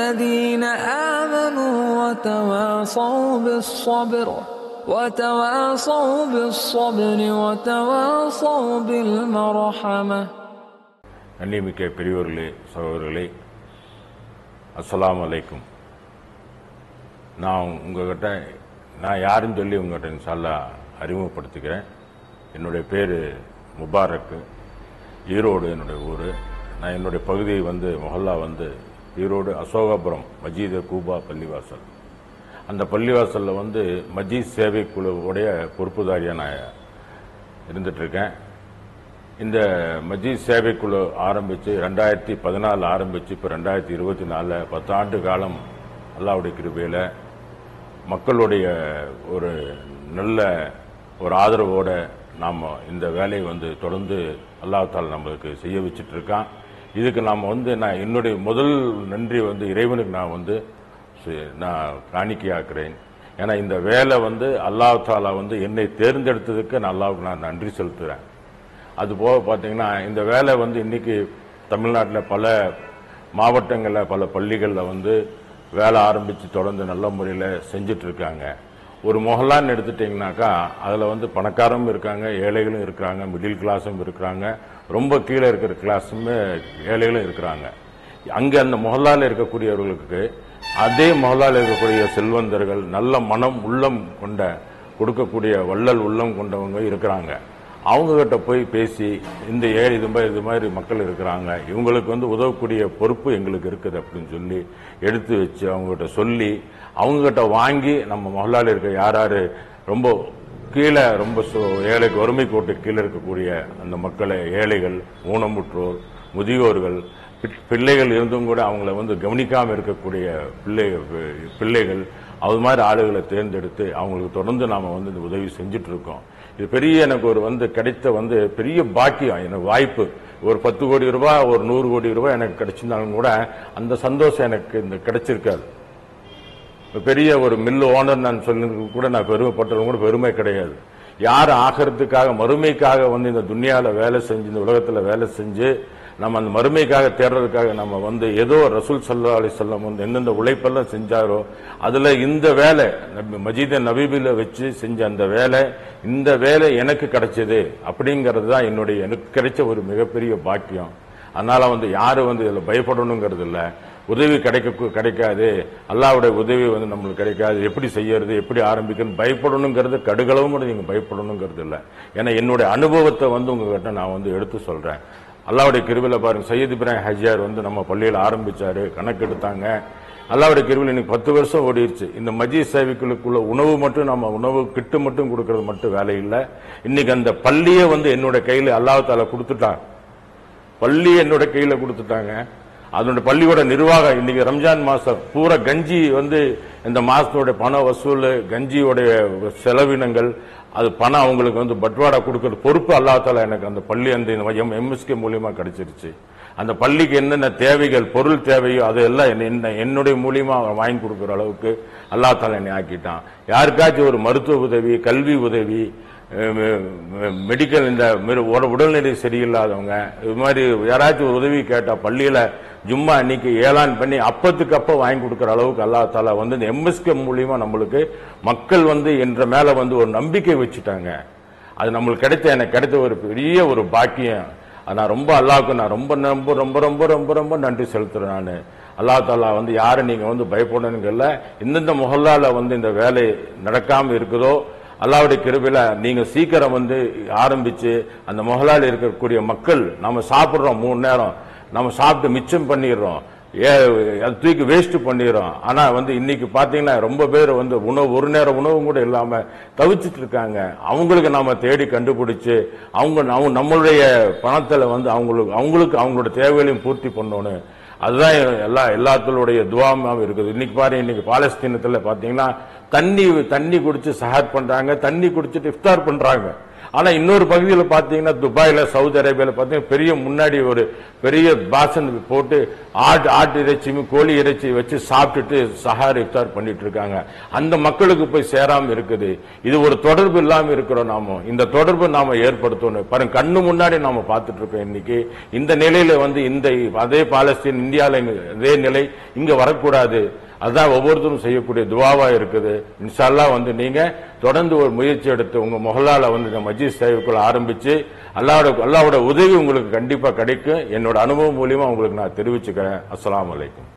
الذين آمنوا وتواصوا بالصبر وتواصوا بالمرحمة. கண்ணியமிக்க பெரியோர்களே, சகோதரர்களே, அஸ்ஸலாமு அலைக்கும். நான் யாருன்னு சொல்லி உங்கள்கிட்ட இன்ஷா அல்லாஹ் அறிமுகப்படுத்திக்கிறேன். என்னுடைய பேர் முபாரக். ஈரோடு என்னுடைய ஊர். நான் என்னுடைய பகுதி மொஹல்லா ஈரோடு அசோகபுரம் மஜீத கூபா பள்ளிவாசல். அந்த பள்ளிவாசலில் மஜீத் சேவை குழுவுடைய பொறுப்புதாரியாக நான் இருந்துகிட்ருக்கேன். இந்த மஜீத் சேவை குழு ஆரம்பித்து 2014 ஆரம்பித்து இப்போ 2024 10 ஆண்டு காலம் அல்லாஹ்வுடைய கிருபையில் மக்களுடைய ஒரு நல்ல ஒரு ஆதரவோடு நாம் இந்த வேலையை தொடர்ந்து அல்லாஹ் தாலா நம்மளுக்கு செய்ய வச்சுட்டு இருக்கான். இதுக்கு நாம் நான் என்னுடைய முதல் நன்றி இறைவனுக்கு நான் காணிக்கையாக்குறேன். ஏன்னா இந்த வேலை அல்லாஹ் தாலா என்னை தேர்ந்தெடுத்ததுக்கு நான் அல்லாஹ்வுக்கு நான் நன்றி செலுத்துகிறேன். அதுபோக பார்த்தீங்கன்னா இந்த வேலை இன்னைக்கு தமிழ்நாட்டில் பல மாவட்டங்களில் பல பள்ளிகளில் வேலை ஆரம்பித்து தொடர்ந்து நல்ல முறையில் செஞ்சுட்டு இருக்காங்க. ஒரு மொஹல்லான்னு எடுத்துட்டிங்கனாக்கா அதில் பணக்காரரும் இருக்காங்க, ஏழைகளும் இருக்கிறாங்க, மிடில் கிளாஸும் இருக்கிறாங்க, ரொம்ப கீழே இருக்கிற கிளாஸுமே ஏழைகளும் இருக்கிறாங்க. அங்கே அந்த மொஹல்லாவில் இருக்கக்கூடியவர்களுக்கு அதே மொஹல்லாவில் இருக்கக்கூடிய செல்வந்தர்கள், நல்ல மனம் உள்ளம் கொண்ட கொடுக்கக்கூடிய வள்ளல் உள்ளம் கொண்டவங்க இருக்கிறாங்க. அவங்ககிட்ட போய் பேசி இந்த இது மாதிரி மக்கள் இருக்கிறாங்க, இவங்களுக்கு உதவக்கூடிய பொறுப்பு எங்களுக்கு இருக்குது அப்படின்னு சொல்லி எடுத்து வச்சு அவங்ககிட்ட சொல்லி அவங்ககிட்ட வாங்கி நம்ம மொஹல்லாவில் இருக்க யார் ரொம்ப கீழே ரொம்ப ஏழைக்கு வறுமை கோட்டு கீழே இருக்கக்கூடிய அந்த மக்களை, ஏழைகள், ஊனமுற்றோர், முதியோர்கள், பிள்ளைகள் இருந்தும் கூட அவங்கள கவனிக்காமல் இருக்கக்கூடிய பிள்ளைகள் அது மாதிரி ஆளுகளை தேர்ந்தெடுத்து அவங்களுக்கு தொடர்ந்து நாம் இந்த உதவி செஞ்சுட்டு இருக்கோம். இது பெரிய எனக்கு ஒரு கிடைத்த பெரிய பாக்கியம், எனக்கு வாய்ப்பு. ஒரு 10 கோடி ரூபாய், ஒரு 100 கோடி ரூபாய் எனக்கு கிடைச்சிருந்தாலும் கூட அந்த சந்தோஷம் எனக்கு கிடைச்சிருக்காது. பெரிய ஒரு மில்லு ஓனர் நான் சொல்லி கூட நான் பெருமைப்பட்டவங்க கூட பெருமை கிடையாது. யார் ஆகிறதுக்காக மறுமைக்காக இந்த துன்யாவில் வேலை செஞ்சு, இந்த உலகத்தில் வேலை செஞ்சு நம்ம அந்த மறுமைக்காக தேடுறதுக்காக நம்ம ஏதோ ரசூல் ஸல்லல்லாஹு அலைஹி வஸல்லம் எந்தெந்த உழைப்பெல்லாம் செஞ்சாரோ அதுல இந்த வேலை மஜீத நபீபில வச்சு செஞ்ச அந்த வேலை, இந்த வேலை எனக்கு கிடைச்சது அப்படிங்கிறது தான் எனக்கு கிடைச்ச ஒரு மிகப்பெரிய பாக்கியம். அதனால யாரும் இதுல பயப்படணுங்கிறது இல்லை. உதவி கிடைக்காது, அல்லாஹ்வுடைய உதவி நம்மளுக்கு கிடைக்காது, எப்படி செய்யறது, எப்படி ஆரம்பிக்கணும் பயப்படணுங்கிறது கடுகளவும் கூட நீங்க பயப்படணுங்கிறது இல்லை. ஏன்னா என்னுடைய அனுபவத்தை உங்ககிட்ட நான் எடுத்து சொல்றேன். அல்லாஹ்வுடைய கிருபையில பாருங்க, சையத் இப்ராஹிம் ஹஜ்ஜார் நம்ம பள்ளியில் ஆரம்பிச்சாரு, கணக்கெடுத்தாங்க. அல்லாஹ்வுடைய கிருபையில இன்னைக்கு 10 வருஷம் ஓடிடுச்சு. இந்த மஜீத் சேவைக்குள்ள உணவு மட்டும் நம்ம உணவு கிட்டு மட்டும் கொடுக்கறது மட்டும் வேலை இல்லை. இன்னைக்கு அந்த பள்ளியை என்னோட கையில அல்லாஹ் தாலா கொடுத்துட்டாங்க. பள்ளி என்னோட கையில கொடுத்துட்டாங்க. அதோட பள்ளியோட நிர்வாகம் இன்னைக்கு ரம்ஜான் மாசம் பூரா கஞ்சி இந்த மாசத்தோட பண வசூல், கஞ்சியோடைய செலவினங்கள், அது பணம் அவங்களுக்கு பட்வாடா கொடுக்கறது பொறுப்பு அல்லாஹ் தாலா எனக்கு அந்த பள்ளி எம்எஸ்கே மூலியமா கிடைச்சிருச்சு. அந்த பள்ளிக்கு என்னென்ன தேவைகள், பொருள் தேவையோ அதெல்லாம் என்னுடைய மூலியமா வாங்கி கொடுக்குற அளவுக்கு அல்லாஹ் தாலா என்னை ஆக்கிட்டான். யாருக்காச்சும் ஒரு மருத்துவ உதவி, கல்வி உதவி, மெடிக்கல், இந்த உடல்நிலை சரியில்லாதவங்க, இது மாதிரி யாராச்சும் ஒரு உதவி கேட்டா பள்ளியில ஜும்மா அன்னைக்கு ஏலான் பண்ணி அப்பத்துக்கு அப்ப வாங்கி கொடுக்கிற அளவுக்கு அல்லாஹ் தாலா இந்த எம்எஸ்கே மூலியமா நம்மளுக்கு மக்கள் என்ற மேல ஒரு நம்பிக்கை வச்சுட்டாங்க. அது நம்மளுக்கு எனக்கு கிடைத்த ஒரு பெரிய ஒரு பாக்கியம். நான் ரொம்ப அல்லாஹ்வுக்கு நான் ரொம்ப ரொம்ப ரொம்ப ரொம்ப ரொம்ப ரொம்ப நன்றி செலுத்துறேன். நான் அல்லாஹ் தாலா யாரும் நீங்க பயப்படணுங்கல்ல, இந்தந்த முஹல்லால இந்த வேலை நடக்காம இருக்குதோ அல்லாஹ்வுடைய கிருபையில நீங்க சீக்கிரம் ஆரம்பிச்சு அந்த முஹல்லால இருக்கக்கூடிய மக்கள், நம்ம சாப்பிடுறோம் 3 நேரம், நம்ம சாப்பிட்டு மிச்சம் பண்ணிடுறோம், அது தூக்கி வேஸ்ட் பண்ணிடுறோம். ஆனா இன்னைக்கு பாத்தீங்கன்னா ரொம்ப பேர் உணவு, ஒரு நேரம் உணவும் கூட இல்லாம தவிச்சிட்டு இருக்காங்க. அவங்களுக்கு நாம தேடி கண்டுபிடிச்சு நம்மளுடைய பணத்துல அவங்களுக்கு அவங்களோட தேவைகளையும் பூர்த்தி பண்ணணும். அதுதான் எல்லாத்துடைய துவாமாவும் இருக்குது. இன்னைக்கு பாருங்க, இன்னைக்கு பாலஸ்தீனத்துல பாத்தீங்கன்னா தண்ணி குடிச்சு சஹாத் பண்றாங்க, தண்ணி குடிச்சிட்டு இஃப்தார் பண்றாங்க. ஆனா இன்னொரு பகுதியில் பாத்தீங்கன்னா துபாயில, சவுதி அரேபியால பாத்தீங்கன்னா பெரிய முன்னாடி ஒரு பெரிய பாசன் போட்டு ஆட்டு இறைச்சியும் கோழி இறைச்சி வச்சு சாப்பிட்டுட்டு சஹார் இஃப்தார் பண்ணிட்டு இருக்காங்க. அந்த மக்களுக்கு போய் சேராம இருக்குது. இது ஒரு தொடர்பு இல்லாம இருக்கிறோம். நாம இந்த தொடர்பு நாம ஏற்படுத்தணும். பாருங்க, கண்ணு முன்னாடி நாம பார்த்துட்டு இருக்கோம். இன்னைக்கு இந்த நிலையில இந்த அதே பாலஸ்தீன், இந்தியாவில இதே நிலை இங்க வரக்கூடாது. அதான் ஒவ்வொருத்தரும் செய்யக்கூடிய துவாவா இருக்குது. இன்ஷா அல்லாஹ் நீங்க தொடர்ந்து ஒரு முயற்சி எடுத்து உங்க மொஹல்லால இந்த மஜ்லிஸ் சேவைக்குள்ள ஆரம்பிச்சு அல்லாஹ்வோட உதவி உங்களுக்கு கண்டிப்பா கிடைக்கும். என்னோட அனுபவம் மூலியமா உங்களுக்கு நான் தெரிவிச்சுக்கிறேன். அஸ்ஸலாமு அலைக்கும்.